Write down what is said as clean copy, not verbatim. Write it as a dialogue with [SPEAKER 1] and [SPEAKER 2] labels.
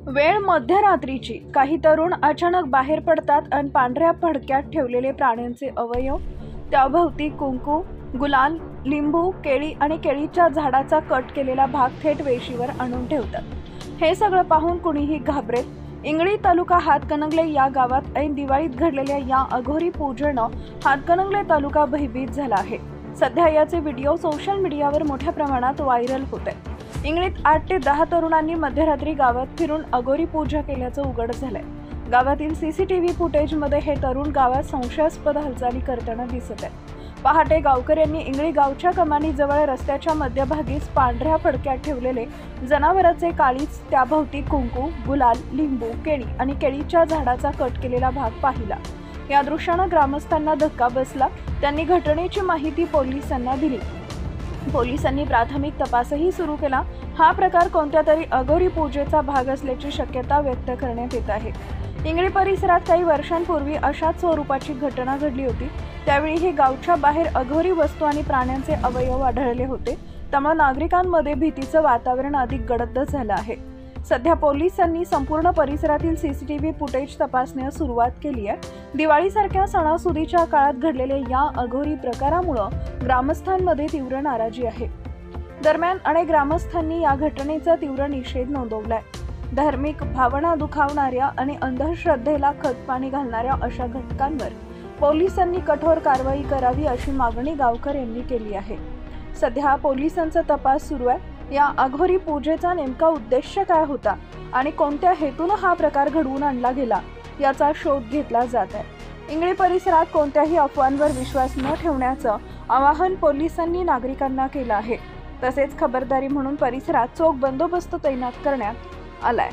[SPEAKER 1] वेळ मध्यरात्रीची. काही तरुण अचानक बाहेर पडतात आणि पांढऱ्या फडक्यात ठेवलेले प्राण्यांचे अवयव, त्याभोवती कुंकू, गुलाल, लिंबू, केळी आणि केळीच्या झाडाचा कट केलेला भाग थेट वेशीवर आणून ठेवतात। हे सगळं पाहून कुणीही घाबरेल। इंगळी तालुका हातकणंगले या गावात ऐन दिवाळीत घडलेल्या या अघोरी पूजेनं हातकणंगले तालुका भयभीत झाला आहे। सध्या याचे व्हिडिओ सोशल मीडियावर मोठ्या प्रमाणात व्हायरल होत आहेत। इंगळीत 8 ते 10 तरुणांनी मध्यरात्री गावात फिरून अघोरी पूजा केल्याचं उघड झालंय। गावातील सीसीटीव्ही फुटेजमध्ये हे तरुण गावात संशयास्पद हालचाली करताना दिसत आहेत। पहाटे गावकऱ्यांनी इंगळी गावच्या कमानीजवळ रस्त्याच्या मध्यभागीच पांढऱ्या फडक्यात ठेवलेले जनावरांचे काळीज, त्याभोवती कुंकू, गुलाल, लिंबू, केळी आणि केळीच्या झाडाचा कट केलेला भाग पाहिला। या दृश्यानं ग्रामस्थांना धक्का बसला। त्यांनी घटनेची माहिती पोलिसांना दिली। पोलिसांनी प्राथमिक तपासही सुरू केला। हा प्रकार कोणत्या तरी अघोरी पूजेचा भाग असल्याची शक्यता व्यक्त करण्यात येत आहे। इंगळी परिसरात काही वर्षांपूर्वी अशाच स्वरूपाची घटना घडली होती। त्यावेळी गावच्या बाहेर अघोरी वस्तू आणि प्राण्यांचे अवयव आढळले होते। त्यामुळे नागरिकांमध्ये भीतीचं वातावरण अधिक गडद झालं आहे। सध्या पोलिसांनी संपूर्ण परिसरातील सीसीटीव्ही फुटेज तपासण्यास सुरुवात केली आहे। दिवाळीसारख्या सणासुदीच्या काळात घडलेल्या या अघोरी प्रकारामुळे ग्रामस्थांमध्ये तीव्र नाराजी आहे। दरम्यान अनेक ग्रामस्थांनी या घटनेचा तीव्र निषेध नोंदवलाय। धार्मिक भावना दुखावणाऱ्या आणि अंधश्रद्धेला खतपाणी घालणाऱ्या अशा घटकांवर पोलिसांनी कठोर कारवाई करावी अशी मागणी गावकऱ्यांनी केली आहे। सध्या पोलिसांचा तपास सुरू आहे। या अघोरी पूजेचा नेमका उद्देश काय होता आणि कोणत्या हेतूने हा प्रकार घडवून आणला गेला याचा शोध घेतला जात आहे। इंगळी परिसरात कोणत्याही अफवांवर विश्वास न ठेवण्याचं आवाहन पोलिसांनी नागरिकांना केलं आहे। तसेच खबरदारी म्हणून परिसरात चोख बंदोबस्त तैनात करण्यात आलाय।